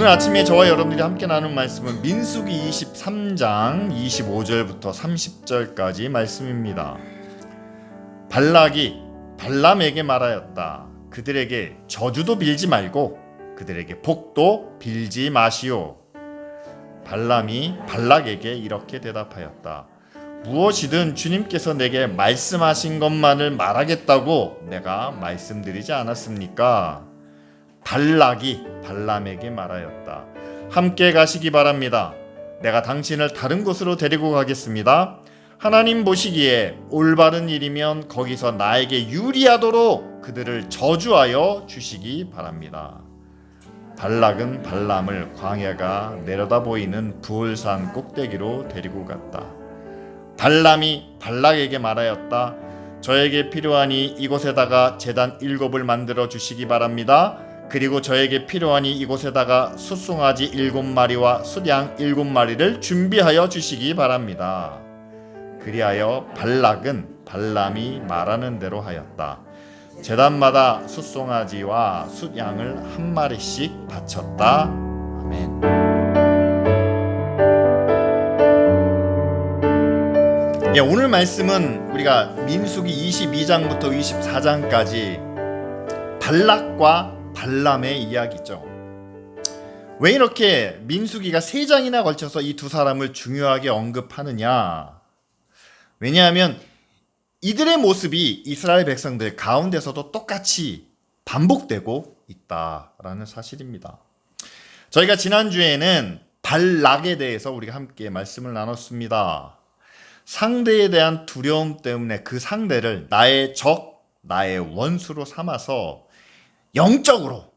오늘 아침에 저와 여러분들이 함께 나눈 말씀은 민수기 23장 25절부터 30절까지 말씀입니다. 발락이 발람에게 말하였다. 그들에게 저주도 빌지 말고 그들에게 복도 빌지 마시오. 발람이 발락에게 이렇게 대답하였다. 무엇이든 주님께서 내게 말씀하신 것만을 말하겠다고 내가 말씀드리지 않았습니까? 발락이 발람에게 말하였다. 함께 가시기 바랍니다. 내가 당신을 다른 곳으로 데리고 가겠습니다. 하나님 보시기에 올바른 일이면 거기서 나에게 유리하도록 그들을 저주하여 주시기 바랍니다. 발락은 발람을 광야가 내려다 보이는 부올산 꼭대기로 데리고 갔다. 발람이 발락에게 말하였다. 저에게 필요하니 이곳에다가 제단 7을 만들어 주시기 바랍니다. 그리고 저에게 필요하니 이곳에다가 숫송아지 7마리와 숫양 7마리를 준비하여 주시기 바랍니다. 그리하여 발락은 발람이 말하는 대로 하였다. 제단마다 숫송아지와 숫양을 한 마리씩 바쳤다. 아멘. 오늘 말씀은 우리가 민수기 22장부터 24장까지 발락과 발람의 이야기죠. 왜 이렇게 민수기가 3장이나 걸쳐서 이 두 사람을 중요하게 언급하느냐? 왜냐하면 이들의 모습이 이스라엘 백성들 가운데서도 똑같이 반복되고 있다라는 사실입니다. 저희가 지난주에는 발락에 대해서 우리가 함께 말씀을 나눴습니다. 상대에 대한 두려움 때문에 그 상대를 나의 적, 나의 원수로 삼아서 영적으로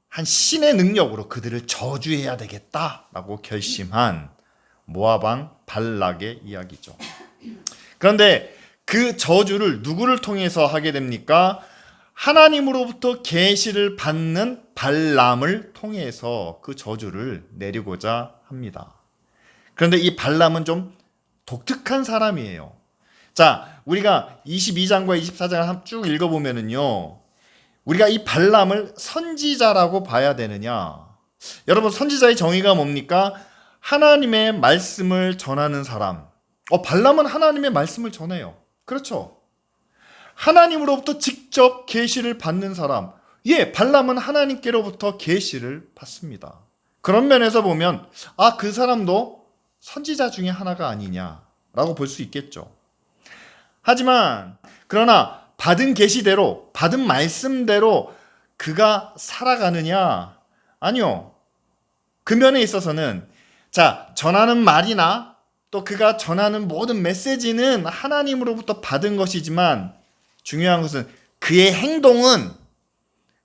한 신의 능력으로 그들을 저주해야 되겠다라고 결심한 모압 왕 발락의 이야기죠. 그런데 그 저주를 누구를 통해서 하게 됩니까? 하나님으로부터 계시를 받는 발람을 통해서 그 저주를 내리고자 합니다. 그런데 이 발람은 좀 독특한 사람이에요. 자, 우리가 22장과 24장을 쭉 읽어보면은요, 우리가 이 발람을 선지자라고 봐야 되느냐? 여러분, 선지자의 정의가 뭡니까? 하나님의 말씀을 전하는 사람. 발람은 하나님의 말씀을 전해요. 그렇죠? 하나님으로부터 직접 계시를 받는 사람. 발람은 하나님께로부터 계시를 받습니다. 그런 면에서 보면 그 사람도 선지자 중에 하나가 아니냐라고 볼 수 있겠죠. 하지만 그러나 받은 계시대로, 받은 말씀대로 그가 살아가느냐? 아니요. 그 면에 있어서는 전하는 말이나 또 그가 전하는 모든 메시지는 하나님으로부터 받은 것이지만 중요한 것은 그의 행동은,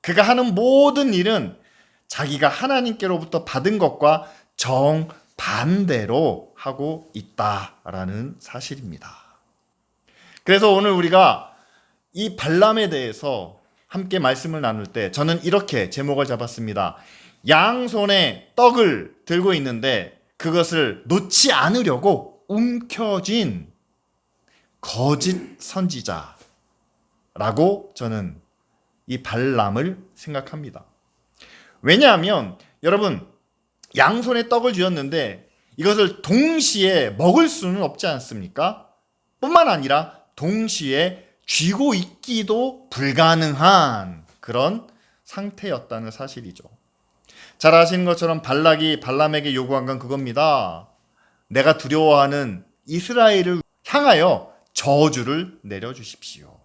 그가 하는 모든 일은 자기가 하나님께로부터 받은 것과 정반대로 하고 있다라는 사실입니다. 그래서 오늘 우리가 이 발람에 대해서 함께 말씀을 나눌 때 저는 이렇게 제목을 잡았습니다. 양손에 떡을 들고 있는데 그것을 놓지 않으려고 움켜쥔 거짓 선지자라고 저는 이 발람을 생각합니다. 왜냐하면 여러분, 양손에 떡을 쥐었는데 이것을 동시에 먹을 수는 없지 않습니까? 뿐만 아니라 동시에 쥐고 있기도 불가능한 그런 상태였다는 사실이죠. 잘 아시는 것처럼 발락이 발람에게 요구한 건 그겁니다. 내가 두려워하는 이스라엘을 향하여 저주를 내려주십시오.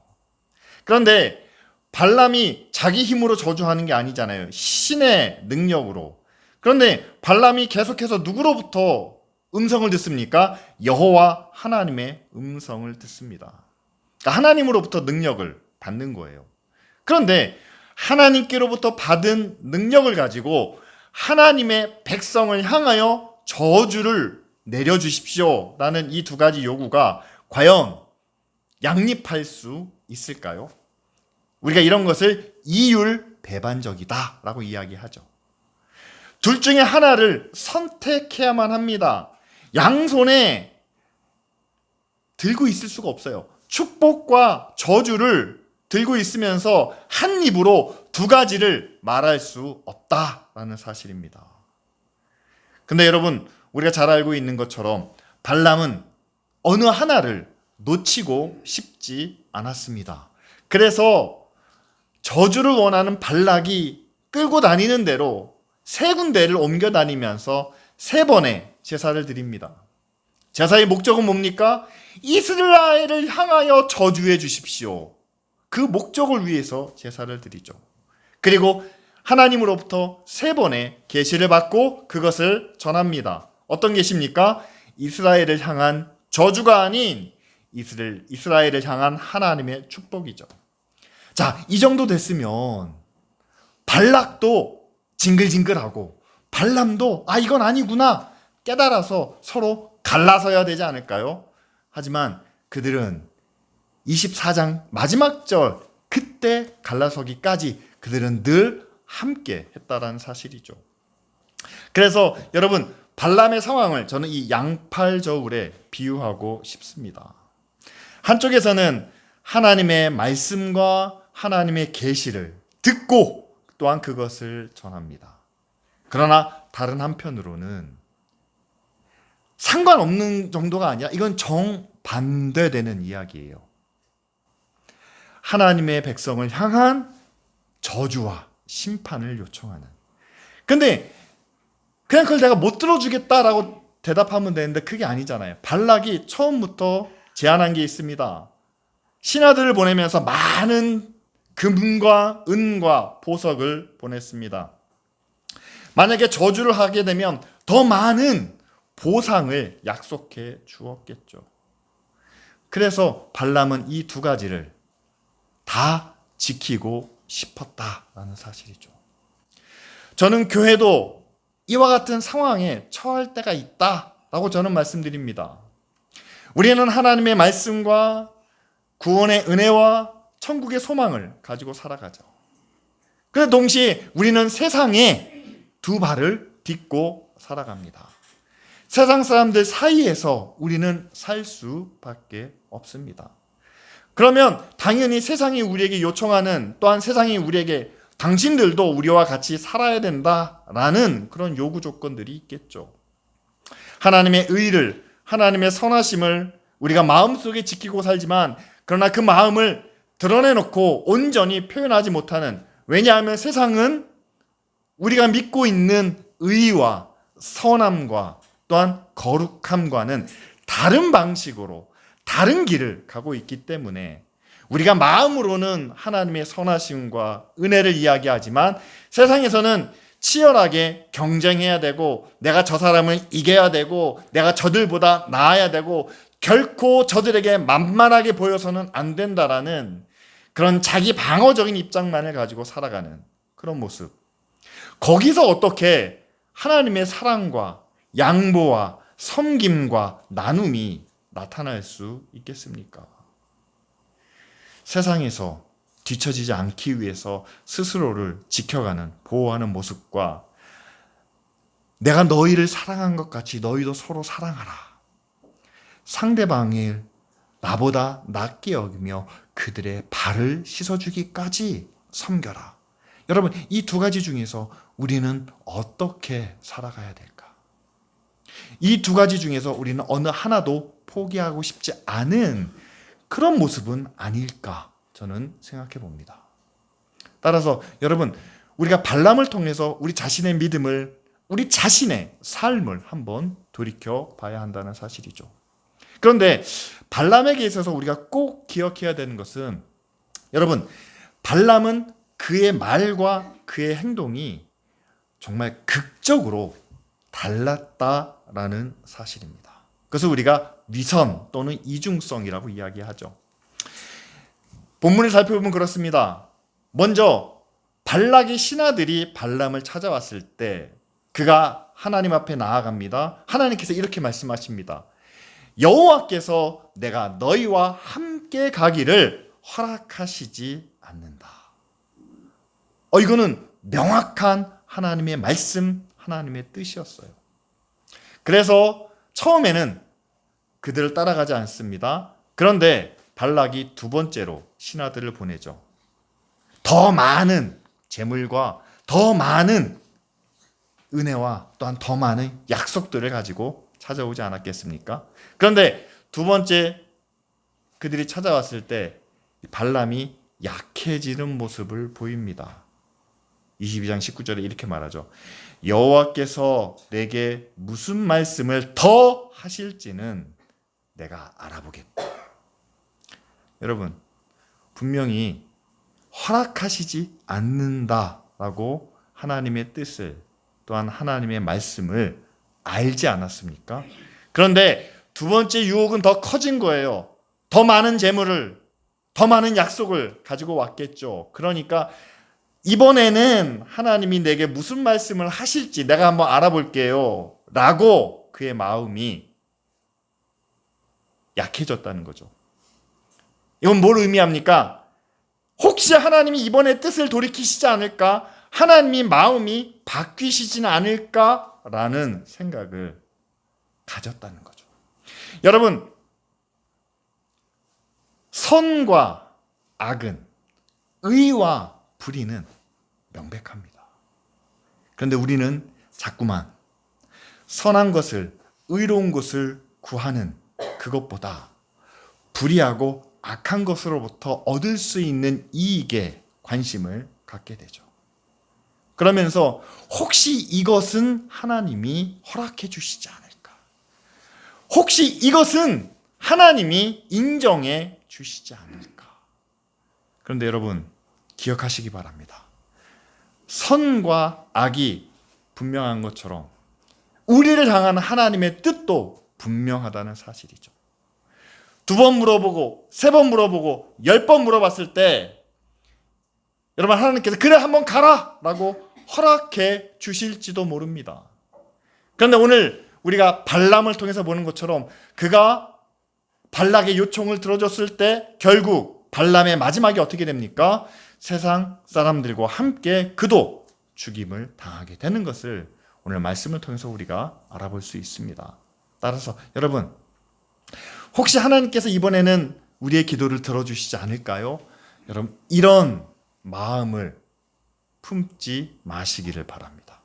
그런데 발람이 자기 힘으로 저주하는 게 아니잖아요. 신의 능력으로. 그런데 발람이 계속해서 누구로부터 음성을 듣습니까? 여호와 하나님의 음성을 듣습니다. 하나님으로부터 능력을 받는 거예요. 그런데 하나님께로부터 받은 능력을 가지고 하나님의 백성을 향하여 저주를 내려주십시오 라는 이 두 가지 요구가 과연 양립할 수 있을까요? 우리가 이런 것을 이율배반적이다 라고 이야기하죠. 둘 중에 하나를 선택해야만 합니다. 양손에 들고 있을 수가 없어요. 축복과 저주를 들고 있으면서 한 입으로 두 가지를 말할 수 없다라는 사실입니다. 근데 여러분, 우리가 잘 알고 있는 것처럼 발람은 어느 하나를 놓치고 싶지 않았습니다. 그래서 저주를 원하는 발락이 끌고 다니는 대로 세 군데를 옮겨 다니면서 세 번의 제사를 드립니다. 제사의 목적은 뭡니까? 이스라엘을 향하여 저주해 주십시오. 그 목적을 위해서 제사를 드리죠. 그리고 하나님으로부터 세 번의 계시를 받고 그것을 전합니다. 어떤 계시입니까? 이스라엘을 향한 저주가 아닌 이스라엘을 향한 하나님의 축복이죠. 자, 이 정도 됐으면 발락도 징글징글하고 발람도 이건 아니구나 깨달아서 서로 갈라서야 되지 않을까요? 하지만 그들은 24장 마지막 절 그때 갈라서기까지 그들은 늘 함께 했다라는 사실이죠. 그래서 여러분, 발람의 상황을 저는 이 양팔 저울에 비유하고 싶습니다. 한쪽에서는 하나님의 말씀과 하나님의 계시를 듣고 또한 그것을 전합니다. 그러나 다른 한편으로는 상관없는 정도가 아니라 이건 정반대되는 이야기예요. 하나님의 백성을 향한 저주와 심판을 요청하는. 근데 그냥 그걸 내가 못 들어주겠다라고 대답하면 되는데 그게 아니잖아요. 발락이 처음부터 제안한 게 있습니다. 신하들을 보내면서 많은 금과 은과 보석을 보냈습니다. 만약에 저주를 하게 되면 더 많은 보상을 약속해 주었겠죠. 그래서 발람은 이 두 가지를 다 지키고 싶었다라는 사실이죠. 저는 교회도 이와 같은 상황에 처할 때가 있다라고 저는 말씀드립니다. 우리는 하나님의 말씀과 구원의 은혜와 천국의 소망을 가지고 살아가죠. 그런데 동시에 우리는 세상에 두 발을 딛고 살아갑니다. 세상 사람들 사이에서 우리는 살 수밖에 없습니다. 그러면 당연히 세상이 우리에게 요청하는, 또한 세상이 우리에게 당신들도 우리와 같이 살아야 된다라는 그런 요구 조건들이 있겠죠. 하나님의 의를, 하나님의 선하심을 우리가 마음속에 지키고 살지만 그러나 그 마음을 드러내놓고 온전히 표현하지 못하는, 왜냐하면 세상은 우리가 믿고 있는 의와 선함과 또한 거룩함과는 다른 방식으로 다른 길을 가고 있기 때문에 우리가 마음으로는 하나님의 선하심과 은혜를 이야기하지만 세상에서는 치열하게 경쟁해야 되고 내가 저 사람을 이겨야 되고 내가 저들보다 나아야 되고 결코 저들에게 만만하게 보여서는 안 된다라는 그런 자기 방어적인 입장만을 가지고 살아가는 그런 모습. 거기서 어떻게 하나님의 사랑과 양보와 섬김과 나눔이 나타날 수 있겠습니까? 세상에서 뒤처지지 않기 위해서 스스로를 지켜가는, 보호하는 모습과 내가 너희를 사랑한 것 같이 너희도 서로 사랑하라. 상대방을 나보다 낫게 여기며 그들의 발을 씻어주기까지 섬겨라. 여러분, 이 두 가지 중에서 우리는 어떻게 살아가야 될까? 이 두 가지 중에서 우리는 어느 하나도 포기하고 싶지 않은 그런 모습은 아닐까 저는 생각해 봅니다. 따라서 여러분, 우리가 발람을 통해서 우리 자신의 믿음을, 우리 자신의 삶을 한번 돌이켜 봐야 한다는 사실이죠. 그런데 발람에게 있어서 우리가 꼭 기억해야 되는 것은, 여러분, 발람은 그의 말과 그의 행동이 정말 극적으로 달랐다라는 사실입니다. 그래서 우리가 위선 또는 이중성이라고 이야기하죠. 본문을 살펴보면 그렇습니다. 먼저 발락의 신하들이 발람을 찾아왔을 때 그가 하나님 앞에 나아갑니다. 하나님께서 이렇게 말씀하십니다. 여호와께서 내가 너희와 함께 가기를 허락하시지 않는다. 이거는 명확한 하나님의 말씀, 하나님의 뜻이었어요. 그래서 처음에는 그들을 따라가지 않습니다. 그런데 발락이 두 번째로 신하들을 보내죠. 더 많은 재물과 더 많은 은혜와 또한 더 많은 약속들을 가지고 찾아오지 않았겠습니까? 그런데 두 번째 그들이 찾아왔을 때 발람이 약해지는 모습을 보입니다. 22장 19절에 이렇게 말하죠. 여호와께서 내게 무슨 말씀을 더 하실지는 내가 알아보겠다. 여러분, 분명히 허락하시지 않는다라고 하나님의 뜻을 또한 하나님의 말씀을 알지 않았습니까? 그런데 두 번째 유혹은 더 커진 거예요. 더 많은 재물을, 더 많은 약속을 가지고 왔겠죠. 그러니까 이번에는 하나님이 내게 무슨 말씀을 하실지 내가 한번 알아볼게요. 라고 그의 마음이 약해졌다는 거죠. 이건 뭘 의미합니까? 혹시 하나님이 이번에 뜻을 돌이키시지 않을까? 하나님이 마음이 바뀌시지는 않을까라는 생각을 가졌다는 거죠. 여러분, 선과 악은, 의와 불의는 명백합니다. 그런데 우리는 자꾸만 선한 것을, 의로운 것을 구하는 그것보다 불의하고 악한 것으로부터 얻을 수 있는 이익에 관심을 갖게 되죠. 그러면서 혹시 이것은 하나님이 허락해 주시지 않을까? 혹시 이것은 하나님이 인정해 주시지 않을까? 그런데 여러분, 기억하시기 바랍니다. 선과 악이 분명한 것처럼 우리를 향한 하나님의 뜻도 분명하다는 사실이죠. 2번 물어보고 3번 물어보고 10번 물어봤을 때 여러분, 하나님께서 그래 한번 가라 라고 허락해 주실지도 모릅니다. 그런데 오늘 우리가 발람을 통해서 보는 것처럼 그가 발락의 요청을 들어줬을 때 결국 발람의 마지막이 어떻게 됩니까? 세상 사람들과 함께 그도 죽임을 당하게 되는 것을 오늘 말씀을 통해서 우리가 알아볼 수 있습니다. 따라서 여러분, 혹시 하나님께서 이번에는 우리의 기도를 들어주시지 않을까요? 여러분, 이런 마음을 품지 마시기를 바랍니다.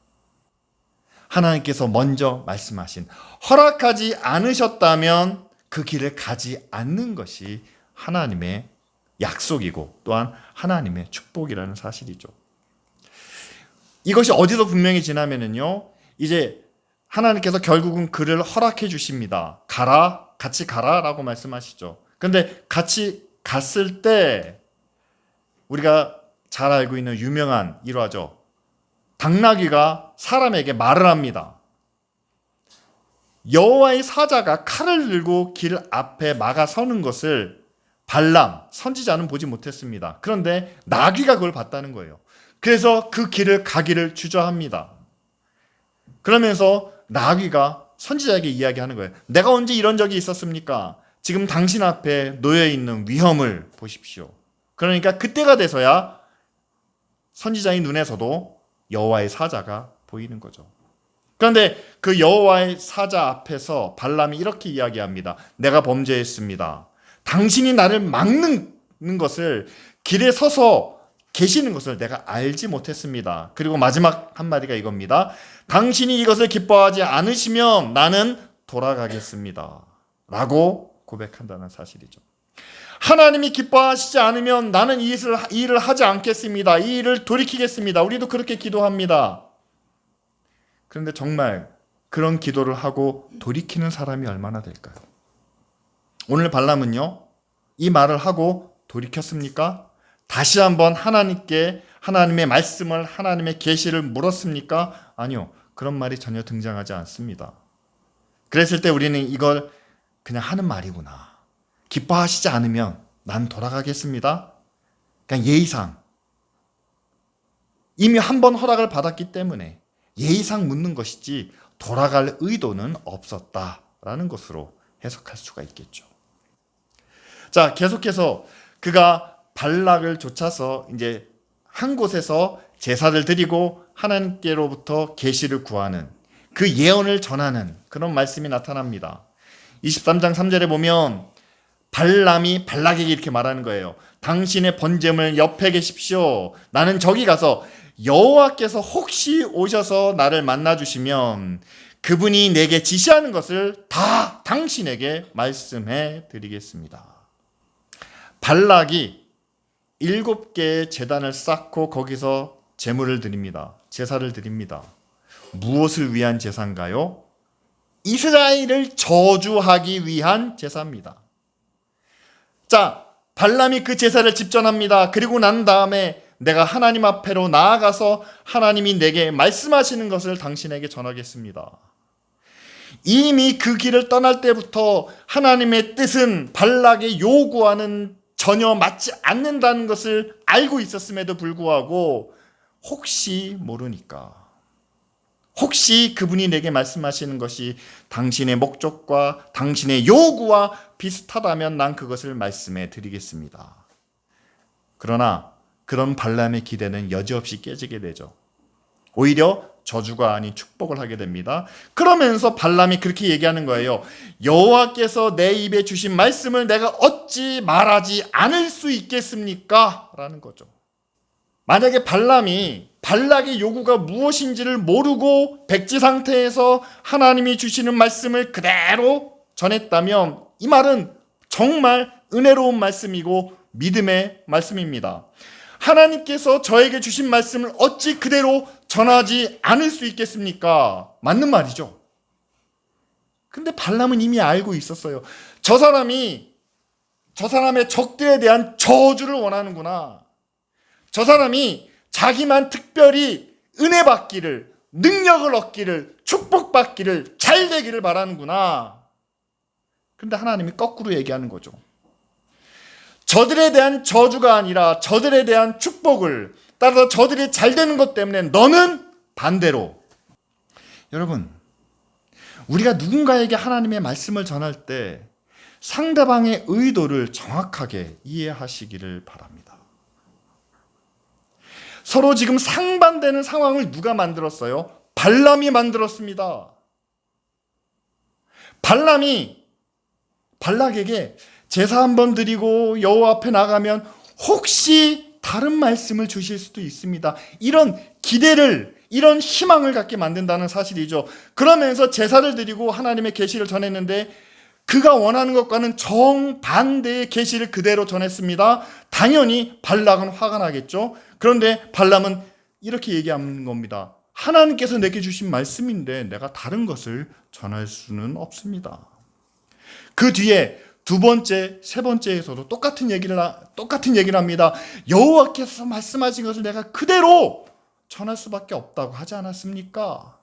하나님께서 먼저 말씀하신, 허락하지 않으셨다면 그 길을 가지 않는 것이 하나님의 약속이고 또한 하나님의 축복이라는 사실이죠. 이것이 어디서 분명히 지나면은요, 이제 하나님께서 결국은 그를 허락해 주십니다. 가라, 같이 가라 라고 말씀하시죠. 근데 같이 갔을 때 우리가 잘 알고 있는 유명한 일화죠. 당나귀가 사람에게 말을 합니다. 여호와의 사자가 칼을 들고 길 앞에 막아서는 것을 발람, 선지자는 보지 못했습니다. 그런데 나귀가 그걸 봤다는 거예요. 그래서 그 길을 가기를 주저합니다. 그러면서 나귀가 선지자에게 이야기하는 거예요. 내가 언제 이런 적이 있었습니까? 지금 당신 앞에 놓여 있는 위험을 보십시오. 그러니까 그때가 돼서야 선지자의 눈에서도 여호와의 사자가 보이는 거죠. 그런데 그 여호와의 사자 앞에서 발람이 이렇게 이야기합니다. 내가 범죄했습니다. 당신이 나를 막는 것을, 길에 서서 계시는 것을 내가 알지 못했습니다. 그리고 마지막 한마디가 이겁니다. 당신이 이것을 기뻐하지 않으시면 나는 돌아가겠습니다. 라고 고백한다는 사실이죠. 하나님이 기뻐하시지 않으면 나는 이 일을 하지 않겠습니다. 이 일을 돌이키겠습니다. 우리도 그렇게 기도합니다. 그런데 정말 그런 기도를 하고 돌이키는 사람이 얼마나 될까요? 오늘 발람은요, 이 말을 하고 돌이켰습니까? 다시 한번 하나님께 하나님의 말씀을, 하나님의 계시를 물었습니까? 아니요. 그런 말이 전혀 등장하지 않습니다. 그랬을 때 우리는 이걸 그냥 하는 말이구나. 기뻐하시지 않으면 난 돌아가겠습니다. 그냥 예의상. 이미 한 번 허락을 받았기 때문에 예의상 묻는 것이지 돌아갈 의도는 없었다라는 것으로 해석할 수가 있겠죠. 자, 계속해서 그가 발락을 쫓아서 이제 한 곳에서 제사를 드리고 하나님께로부터 계시를 구하는, 그 예언을 전하는 그런 말씀이 나타납니다. 23장 3절에 보면 발람이 발락에게 이렇게 말하는 거예요. 당신의 번제물 옆에 계십시오. 나는 저기 가서 여호와께서 혹시 오셔서 나를 만나주시면 그분이 내게 지시하는 것을 다 당신에게 말씀해 드리겠습니다. 발락이 7개의 제단을 쌓고 거기서 제물을 드립니다. 제사를 드립니다. 무엇을 위한 제사인가요? 이스라엘을 저주하기 위한 제사입니다. 자, 발람이 그 제사를 집전합니다. 그리고 난 다음에 내가 하나님 앞에로 나아가서 하나님이 내게 말씀하시는 것을 당신에게 전하겠습니다. 이미 그 길을 떠날 때부터 하나님의 뜻은 발락의 요구와는 전혀 맞지 않는다는 것을 알고 있었음에도 불구하고 혹시 모르니까, 혹시 그분이 내게 말씀하시는 것이 당신의 목적과 당신의 요구와 비슷하다면 난 그것을 말씀해 드리겠습니다. 그러나 그런 발람의 기대는 여지없이 깨지게 되죠. 오히려 저주가 아닌 축복을 하게 됩니다. 그러면서 발람이 그렇게 얘기하는 거예요. 여호와께서 내 입에 주신 말씀을 내가 어찌 말하지 않을 수 있겠습니까? 라는 거죠. 만약에 발람이 발락의 요구가 무엇인지를 모르고 백지 상태에서 하나님이 주시는 말씀을 그대로 전했다면 이 말은 정말 은혜로운 말씀이고 믿음의 말씀입니다. 하나님께서 저에게 주신 말씀을 어찌 그대로 전하지 않을 수 있겠습니까? 맞는 말이죠. 근데 발람은 이미 알고 있었어요. 저 사람의 적들에 대한 저주를 원하는구나. 저 사람이 자기만 특별히 은혜 받기를, 능력을 얻기를, 축복받기를, 잘 되기를 바라는구나. 근데 하나님이 거꾸로 얘기하는 거죠. 저들에 대한 저주가 아니라 저들에 대한 축복을, 따라서 저들이 잘 되는 것 때문에 너는 반대로. 여러분, 우리가 누군가에게 하나님의 말씀을 전할 때 상대방의 의도를 정확하게 이해하시기를 바랍니다. 서로 지금 상반되는 상황을 누가 만들었어요? 발람이 만들었습니다. 발람이 발락에게 제사 한번 드리고 여호와 앞에 나가면 혹시 다른 말씀을 주실 수도 있습니다. 이런 기대를, 이런 희망을 갖게 만든다는 사실이죠. 그러면서 제사를 드리고 하나님의 계시를 전했는데 그가 원하는 것과는 정반대의 계시를 그대로 전했습니다. 당연히 발락은 화가 나겠죠. 그런데 발람은 이렇게 얘기하는 겁니다. 하나님께서 내게 주신 말씀인데 내가 다른 것을 전할 수는 없습니다. 그 뒤에 2번째, 3번째에서도 똑같은 얘기를 합니다. 여호와께서 말씀하신 것을 내가 그대로 전할 수밖에 없다고 하지 않았습니까?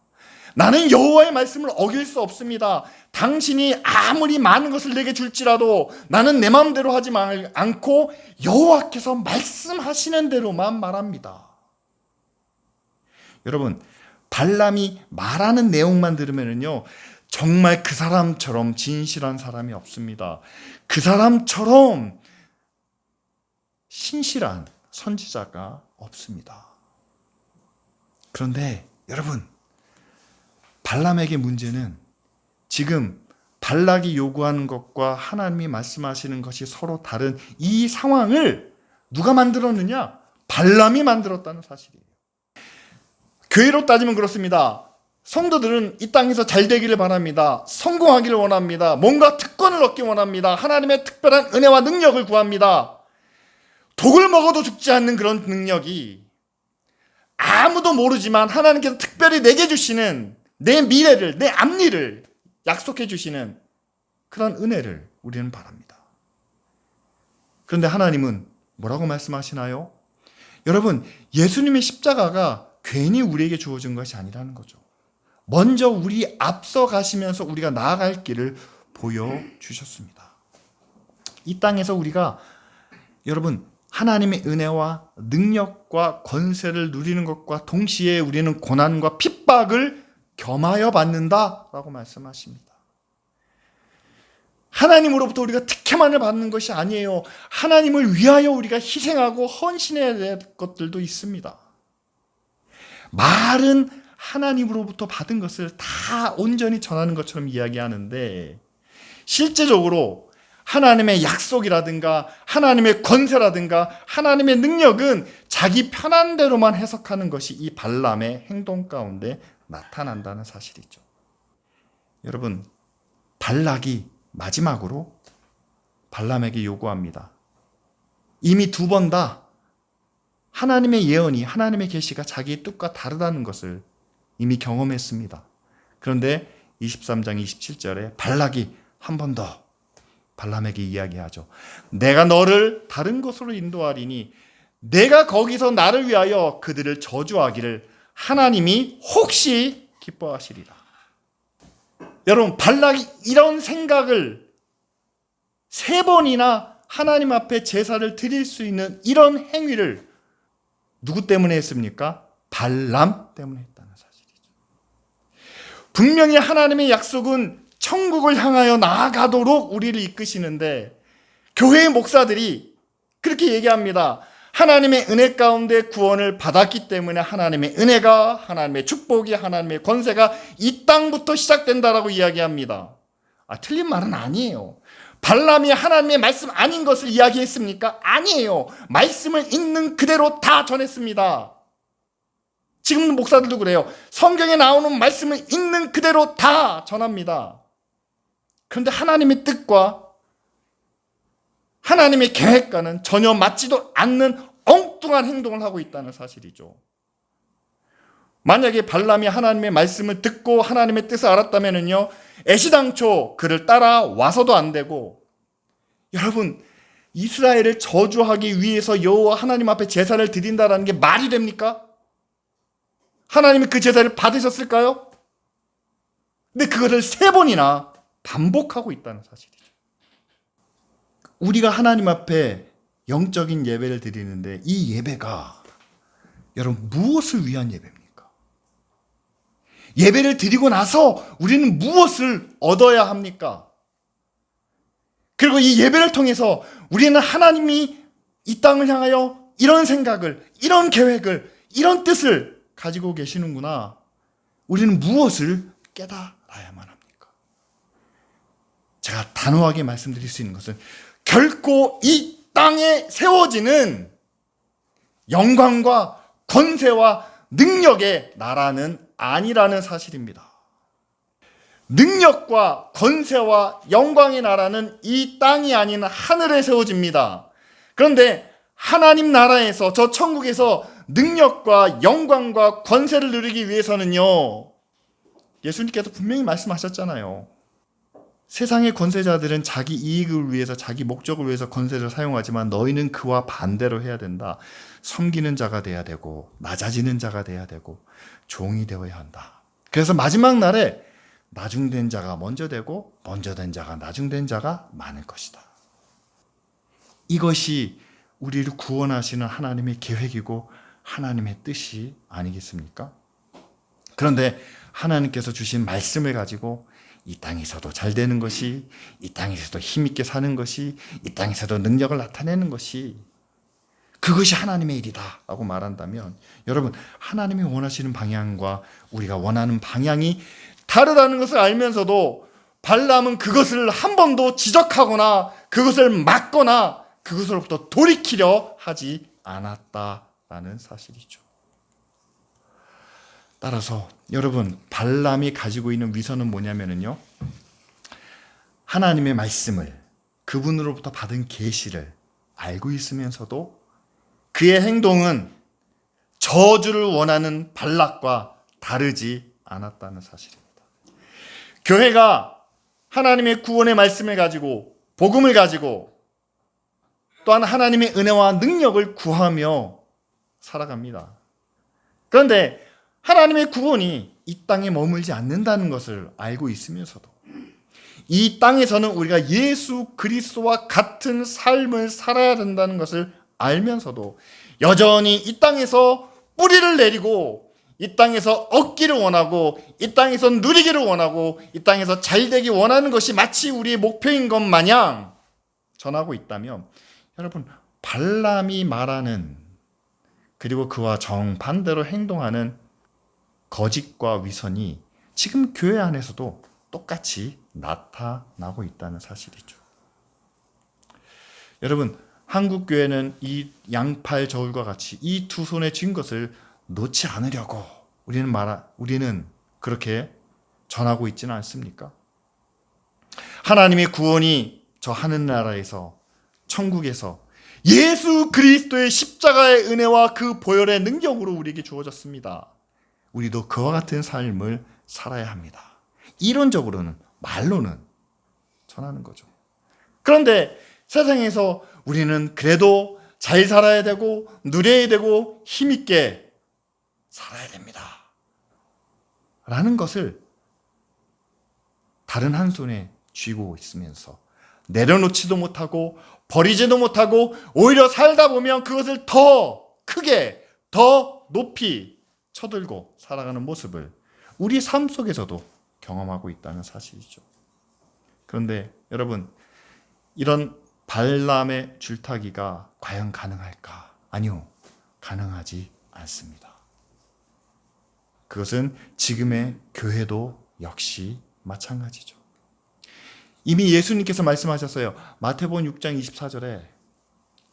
나는 여호와의 말씀을 어길 수 없습니다. 당신이 아무리 많은 것을 내게 줄지라도 나는 내 마음대로 하지 않고 여호와께서 말씀하시는 대로만 말합니다. 여러분, 발람이 말하는 내용만 들으면요, 정말 그 사람처럼 진실한 사람이 없습니다. 그 사람처럼 신실한 선지자가 없습니다. 그런데 여러분, 발람에게 문제는 지금 발락이 요구하는 것과 하나님이 말씀하시는 것이 서로 다른 이 상황을 누가 만들었느냐? 발람이 만들었다는 사실이에요. 교회로 따지면 그렇습니다. 성도들은 이 땅에서 잘 되기를 바랍니다. 성공하기를 원합니다. 뭔가 특권을 얻기 원합니다. 하나님의 특별한 은혜와 능력을 구합니다. 독을 먹어도 죽지 않는 그런 능력이 아무도 모르지만 하나님께서 특별히 내게 주시는 내 미래를, 내 앞일을 약속해 주시는 그런 은혜를 우리는 바랍니다. 그런데 하나님은 뭐라고 말씀하시나요? 여러분, 예수님의 십자가가 괜히 우리에게 주어진 것이 아니라는 거죠. 먼저 우리 앞서 가시면서 우리가 나아갈 길을 보여주셨습니다. 이 땅에서 우리가 여러분 하나님의 은혜와 능력과 권세를 누리는 것과 동시에 우리는 고난과 핍박을 겸하여 받는다라고 말씀하십니다. 하나님으로부터 우리가 특혜만을 받는 것이 아니에요. 하나님을 위하여 우리가 희생하고 헌신해야 될 것들도 있습니다. 말은 하나님으로부터 받은 것을 다 온전히 전하는 것처럼 이야기하는데 실제적으로 하나님의 약속이라든가 하나님의 권세라든가 하나님의 능력은 자기 편한 대로만 해석하는 것이 이 발람의 행동 가운데 나타난다는 사실이죠. 여러분, 발락이 마지막으로 발람에게 요구합니다. 이미 2번 다 하나님의 예언이, 하나님의 계시가 자기의 뜻과 다르다는 것을 이미 경험했습니다. 그런데 23장 27절에 발락이 한 번 더 발람에게 이야기하죠. 내가 너를 다른 곳으로 인도하리니 내가 거기서 나를 위하여 그들을 저주하기를 하나님이 혹시 기뻐하시리라. 여러분, 발락이 이런 생각을 3번이나 하나님 앞에 제사를 드릴 수 있는 이런 행위를 누구 때문에 했습니까? 발람 때문에 했다는 사실이죠. 분명히 하나님의 약속은 천국을 향하여 나아가도록 우리를 이끄시는데 교회의 목사들이 그렇게 얘기합니다. 하나님의 은혜 가운데 구원을 받았기 때문에 하나님의 은혜가, 하나님의 축복이, 하나님의 권세가 이 땅부터 시작된다라고 이야기합니다. 틀린 말은 아니에요. 발람이 하나님의 말씀 아닌 것을 이야기했습니까? 아니에요. 말씀을 있는 그대로 다 전했습니다. 지금 목사들도 그래요. 성경에 나오는 말씀을 있는 그대로 다 전합니다. 그런데 하나님의 뜻과 하나님의 계획과는 전혀 맞지도 않는 엉뚱한 행동을 하고 있다는 사실이죠. 만약에 발람이 하나님의 말씀을 듣고 하나님의 뜻을 알았다면요, 애시당초 그를 따라와서도 안 되고, 여러분, 이스라엘을 저주하기 위해서 여호와 하나님 앞에 제사를 드린다는 게 말이 됩니까? 하나님이 그 제사를 받으셨을까요? 근데 그거를 3번이나 반복하고 있다는 사실이죠. 우리가 하나님 앞에 영적인 예배를 드리는데 이 예배가 여러분 무엇을 위한 예배입니까? 예배를 드리고 나서 우리는 무엇을 얻어야 합니까? 그리고 이 예배를 통해서 우리는 하나님이 이 땅을 향하여 이런 생각을, 이런 계획을, 이런 뜻을 가지고 계시는구나. 우리는 무엇을 깨달아야만 합니까? 제가 단호하게 말씀드릴 수 있는 것은 결코 이 땅에 세워지는 영광과 권세와 능력의 나라는 아니라는 사실입니다. 능력과 권세와 영광의 나라는 이 땅이 아닌 하늘에 세워집니다. 그런데 하나님 나라에서, 저 천국에서 능력과 영광과 권세를 누리기 위해서는요, 예수님께서 분명히 말씀하셨잖아요. 세상의 권세자들은 자기 이익을 위해서, 자기 목적을 위해서 권세를 사용하지만 너희는 그와 반대로 해야 된다. 섬기는 자가 돼야 되고 낮아지는 자가 돼야 되고 종이 되어야 한다. 그래서 마지막 날에 나중된 자가 먼저 되고 먼저 된 자가 나중된 자가 많을 것이다. 이것이 우리를 구원하시는 하나님의 계획이고 하나님의 뜻이 아니겠습니까? 그런데 하나님께서 주신 말씀을 가지고 이 땅에서도 잘 되는 것이, 이 땅에서도 힘있게 사는 것이, 이 땅에서도 능력을 나타내는 것이, 그것이 하나님의 일이다 라고 말한다면, 여러분, 하나님이 원하시는 방향과 우리가 원하는 방향이 다르다는 것을 알면서도 발람은 그것을 한 번도 지적하거나 그것을 막거나 그것으로부터 돌이키려 하지 않았다라는 사실이죠. 따라서 여러분, 발람이 가지고 있는 위선은 뭐냐면요, 하나님의 말씀을, 그분으로부터 받은 계시를 알고 있으면서도 그의 행동은 저주를 원하는 발락과 다르지 않았다는 사실입니다. 교회가 하나님의 구원의 말씀을 가지고, 복음을 가지고, 또한 하나님의 은혜와 능력을 구하며 살아갑니다. 그런데 하나님의 구원이 이 땅에 머물지 않는다는 것을 알고 있으면서도, 이 땅에서는 우리가 예수 그리스도와 같은 삶을 살아야 된다는 것을 알면서도 여전히 이 땅에서 뿌리를 내리고, 이 땅에서 얻기를 원하고, 이 땅에서 누리기를 원하고, 이 땅에서 잘되기 원하는 것이 마치 우리의 목표인 것 마냥 전하고 있다면, 여러분, 발람이 말하는, 그리고 그와 정반대로 행동하는 거짓과 위선이 지금 교회 안에서도 똑같이 나타나고 있다는 사실이죠. 여러분, 한국 교회는 이 양팔 저울과 같이 이 두 손에 쥔 것을 놓지 않으려고 우리는 그렇게 전하고 있지는 않습니까? 하나님의 구원이 저 하늘나라에서 천국에서 예수 그리스도의 십자가의 은혜와 그 보혈의 능력으로 우리에게 주어졌습니다. 우리도 그와 같은 삶을 살아야 합니다. 이론적으로는, 말로는 전하는 거죠. 그런데 세상에서 우리는 그래도 잘 살아야 되고 누려야 되고 힘있게 살아야 됩니다 라는 것을 다른 한 손에 쥐고 있으면서 내려놓지도 못하고 버리지도 못하고 오히려 살다 보면 그것을 더 크게 더 높이 쳐들고 살아가는 모습을 우리 삶 속에서도 경험하고 있다는 사실이죠. 그런데 여러분, 이런 발람의 줄타기가 과연 가능할까? 아니요, 가능하지 않습니다. 그것은 지금의 교회도 역시 마찬가지죠. 이미 예수님께서 말씀하셨어요. 마태복음 6장 24절에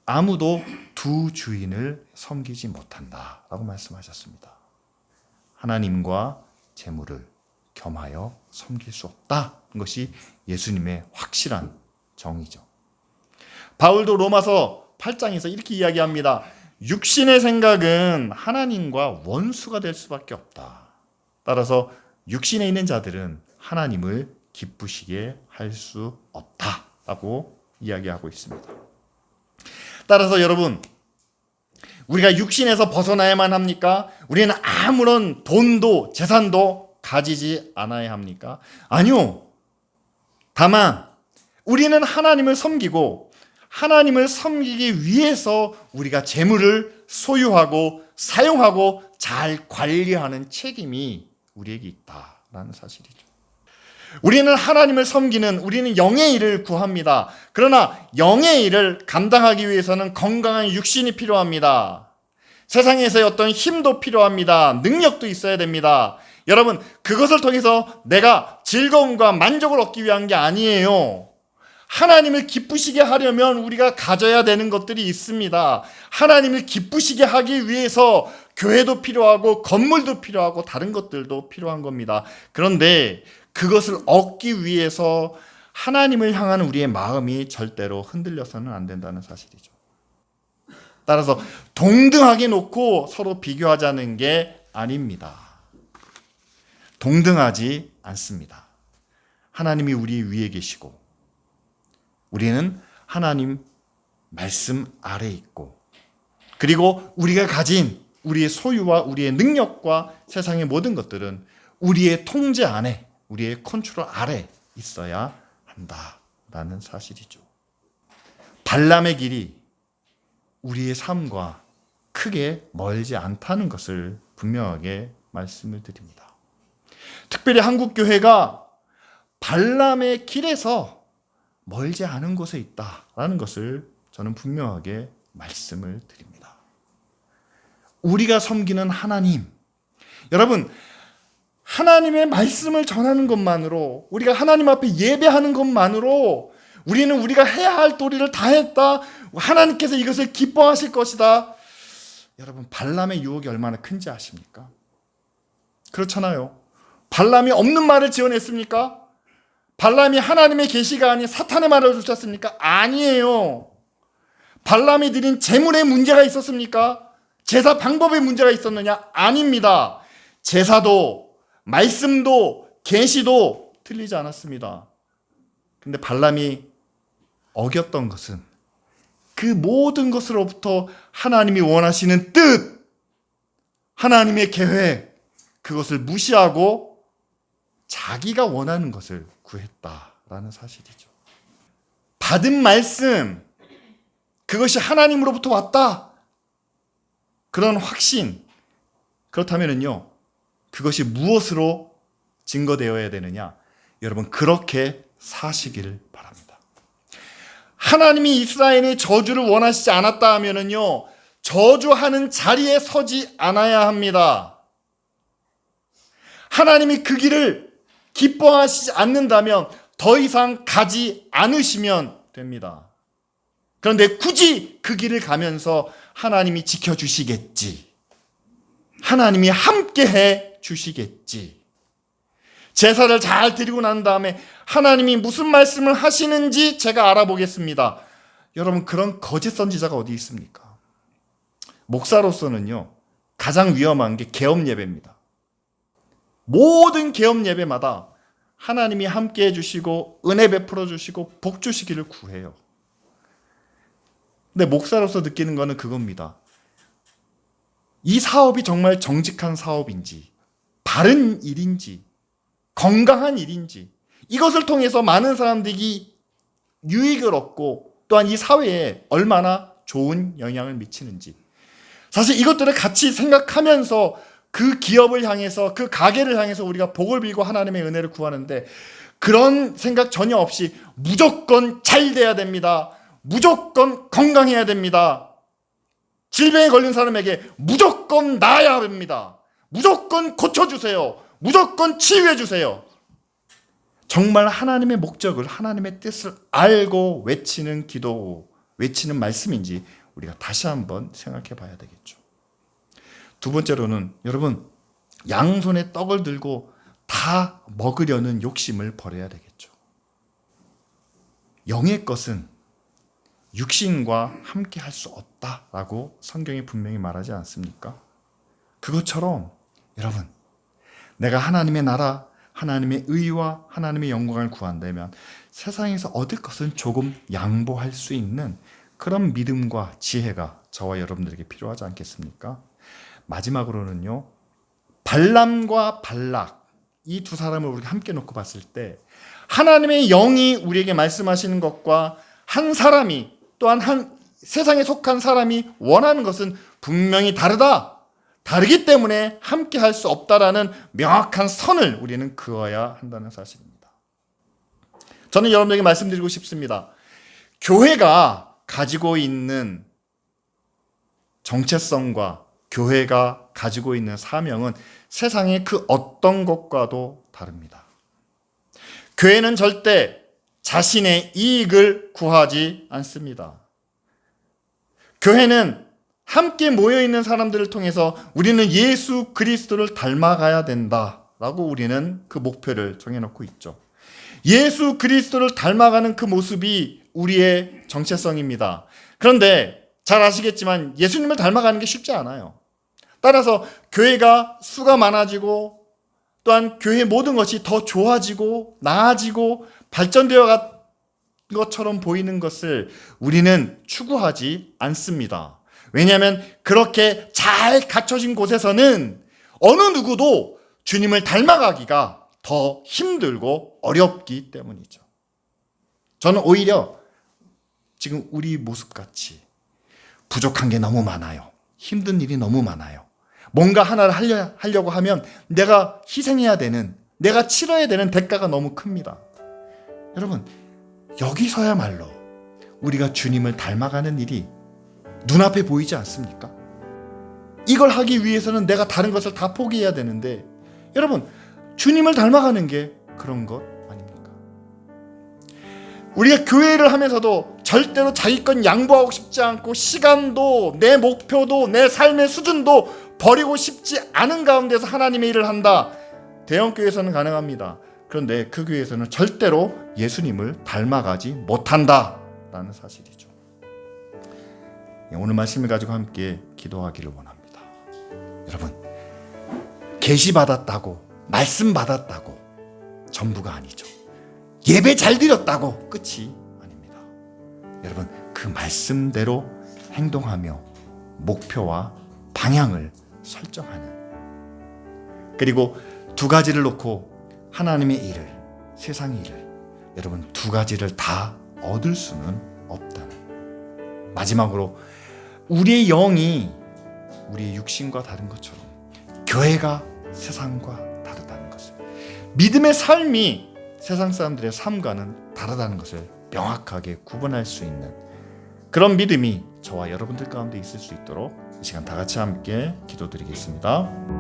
아무도 두 주인을 섬기지 못한다 라고 말씀하셨습니다. 하나님과 재물을 겸하여 섬길 수 없다. 이것이 예수님의 확실한 정의죠. 바울도 로마서 8장에서 이렇게 이야기합니다. 육신의 생각은 하나님과 원수가 될 수밖에 없다. 따라서 육신에 있는 자들은 하나님을 기쁘시게 할 수 없다라고 이야기하고 있습니다. 따라서 여러분, 우리가 육신에서 벗어나야만 합니까? 우리는 아무런 돈도 재산도 가지지 않아야 합니까? 아니요. 다만 우리는 하나님을 섬기고 하나님을 섬기기 위해서 우리가 재물을 소유하고 사용하고 잘 관리하는 책임이 우리에게 있다라는 사실이죠. 우리는 하나님을 섬기는, 우리는 영의 일을 구합니다. 그러나 영의 일을 감당하기 위해서는 건강한 육신이 필요합니다. 세상에서의 어떤 힘도 필요합니다. 능력도 있어야 됩니다. 여러분, 그것을 통해서 내가 즐거움과 만족을 얻기 위한 게 아니에요. 하나님을 기쁘시게 하려면 우리가 가져야 되는 것들이 있습니다. 하나님을 기쁘시게 하기 위해서 교회도 필요하고 건물도 필요하고 다른 것들도 필요한 겁니다. 그런데 그것을 얻기 위해서 하나님을 향한 우리의 마음이 절대로 흔들려서는 안 된다는 사실이죠. 따라서 동등하게 놓고 서로 비교하자는 게 아닙니다. 동등하지 않습니다. 하나님이 우리 위에 계시고 우리는 하나님 말씀 아래에 있고, 그리고 우리가 가진 우리의 소유와 우리의 능력과 세상의 모든 것들은 우리의 통제 안에, 우리의 컨트롤 아래 있어야 한다라는 사실이죠. 발람의 길이 우리의 삶과 크게 멀지 않다는 것을 분명하게 말씀을 드립니다. 특별히 한국 교회가 발람의 길에서 멀지 않은 곳에 있다라는 것을 저는 분명하게 말씀을 드립니다. 우리가 섬기는 하나님, 여러분, 하나님의 말씀을 전하는 것만으로, 우리가 하나님 앞에 예배하는 것만으로 우리는 우리가 해야 할 도리를 다 했다, 하나님께서 이것을 기뻐하실 것이다. 여러분, 발람의 유혹이 얼마나 큰지 아십니까? 그렇잖아요. 발람이 없는 말을 지어냈습니까? 발람이 하나님의 계시가 아닌 사탄의 말을 쫓았습니까? 아니에요. 발람이 드린 제물에 문제가 있었습니까? 제사 방법에 문제가 있었느냐? 아닙니다. 제사도 말씀도 계시도 틀리지 않았습니다. 근데 발람이 어겼던 것은 그 모든 것으로부터 하나님이 원하시는 뜻, 하나님의 계획, 그것을 무시하고 자기가 원하는 것을 구했다라는 사실이죠. 받은 말씀, 그것이 하나님으로부터 왔다, 그런 확신, 그렇다면요, 그것이 무엇으로 증거되어야 되느냐? 여러분, 그렇게 사시기를 바랍니다. 하나님이 이스라엘의 저주를 원하시지 않았다 하면요, 저주하는 자리에 서지 않아야 합니다. 하나님이 그 길을 기뻐하시지 않는다면 더 이상 가지 않으시면 됩니다. 그런데 굳이 그 길을 가면서 하나님이 지켜주시겠지, 하나님이 함께해 주시겠지, 제사를 잘 드리고 난 다음에 하나님이 무슨 말씀을 하시는지 제가 알아보겠습니다. 여러분, 그런 거짓 선지자가 어디 있습니까? 목사로서는요, 가장 위험한 게 개업 예배입니다. 모든 개업 예배마다 하나님이 함께 해주시고 은혜 베풀어 주시고 복 주시기를 구해요. 근데 목사로서 느끼는 거는 그겁니다. 이 사업이 정말 정직한 사업인지, 바른 일인지, 건강한 일인지, 이것을 통해서 많은 사람들이 유익을 얻고 또한 이 사회에 얼마나 좋은 영향을 미치는지, 사실 이것들을 같이 생각하면서 그 기업을 향해서, 그 가게를 향해서 우리가 복을 빌고 하나님의 은혜를 구하는데, 그런 생각 전혀 없이 무조건 잘 돼야 됩니다, 무조건 건강해야 됩니다, 질병에 걸린 사람에게 무조건 나아야 합니다, 무조건 고쳐주세요, 무조건 치유해주세요. 정말 하나님의 목적을, 하나님의 뜻을 알고 외치는 기도, 외치는 말씀인지 우리가 다시 한번 생각해 봐야 되겠죠. 두 번째로는 여러분, 양손에 떡을 들고 다 먹으려는 욕심을 버려야 되겠죠. 영의 것은 육신과 함께 할 수 없다라고 성경이 분명히 말하지 않습니까? 그것처럼 여러분, 내가 하나님의 나라, 하나님의 의와 하나님의 영광을 구한다면 세상에서 얻을 것은 조금 양보할 수 있는 그런 믿음과 지혜가 저와 여러분들에게 필요하지 않겠습니까? 마지막으로는요, 발람과 발락, 이 두 사람을 우리가 함께 놓고 봤을 때 하나님의 영이 우리에게 말씀하시는 것과 한 사람이, 또한 한 세상에 속한 사람이 원하는 것은 분명히 다르기 때문에 함께 할 수 없다라는 명확한 선을 우리는 그어야 한다는 사실입니다. 저는 여러분에게 말씀드리고 싶습니다. 교회가 가지고 있는 정체성과 교회가 가지고 있는 사명은 세상의 그 어떤 것과도 다릅니다. 교회는 절대 자신의 이익을 구하지 않습니다. 교회는 함께 모여있는 사람들을 통해서 우리는 예수 그리스도를 닮아가야 된다라고 우리는 그 목표를 정해놓고 있죠. 예수 그리스도를 닮아가는 그 모습이 우리의 정체성입니다. 그런데 잘 아시겠지만 예수님을 닮아가는 게 쉽지 않아요. 따라서 교회가 수가 많아지고 또한 교회의 모든 것이 더 좋아지고 나아지고 발전되어 간 것처럼 보이는 것을 우리는 추구하지 않습니다. 왜냐하면 그렇게 잘 갖춰진 곳에서는 어느 누구도 주님을 닮아가기가 더 힘들고 어렵기 때문이죠. 저는 오히려 지금 우리 모습같이 부족한 게 너무 많아요. 힘든 일이 너무 많아요. 뭔가 하나를 하려고 하면 내가 희생해야 되는, 내가 치러야 되는 대가가 너무 큽니다. 여러분, 여기서야말로 우리가 주님을 닮아가는 일이 눈앞에 보이지 않습니까? 이걸 하기 위해서는 내가 다른 것을 다 포기해야 되는데, 여러분, 주님을 닮아가는 게 그런 것 아닙니까? 우리가 교회를 하면서도 절대로 자기 건 양보하고 싶지 않고, 시간도 내 목표도 내 삶의 수준도 버리고 싶지 않은 가운데서 하나님의 일을 한다. 대형교회에서는 가능합니다. 그런데 그 교회에서는 절대로 예수님을 닮아가지 못한다라는 사실이죠. 오늘 말씀을 가지고 함께 기도하기를 원합니다. 여러분, 계시 받았다고, 말씀 받았다고 전부가 아니죠. 예배 잘 드렸다고 끝이 아닙니다. 여러분, 그 말씀대로 행동하며 목표와 방향을 설정하는, 그리고 두 가지를 놓고 하나님의 일을, 세상의 일을, 여러분 두 가지를 다 얻을 수는 없다는, 마지막으로 우리의 영이 우리의 육신과 다른 것처럼 교회가 세상과 다르다는 것을, 믿음의 삶이 세상 사람들의 삶과는 다르다는 것을 명확하게 구분할 수 있는 그런 믿음이 저와 여러분들 가운데 있을 수 있도록 이 시간 다 같이 함께 기도드리겠습니다.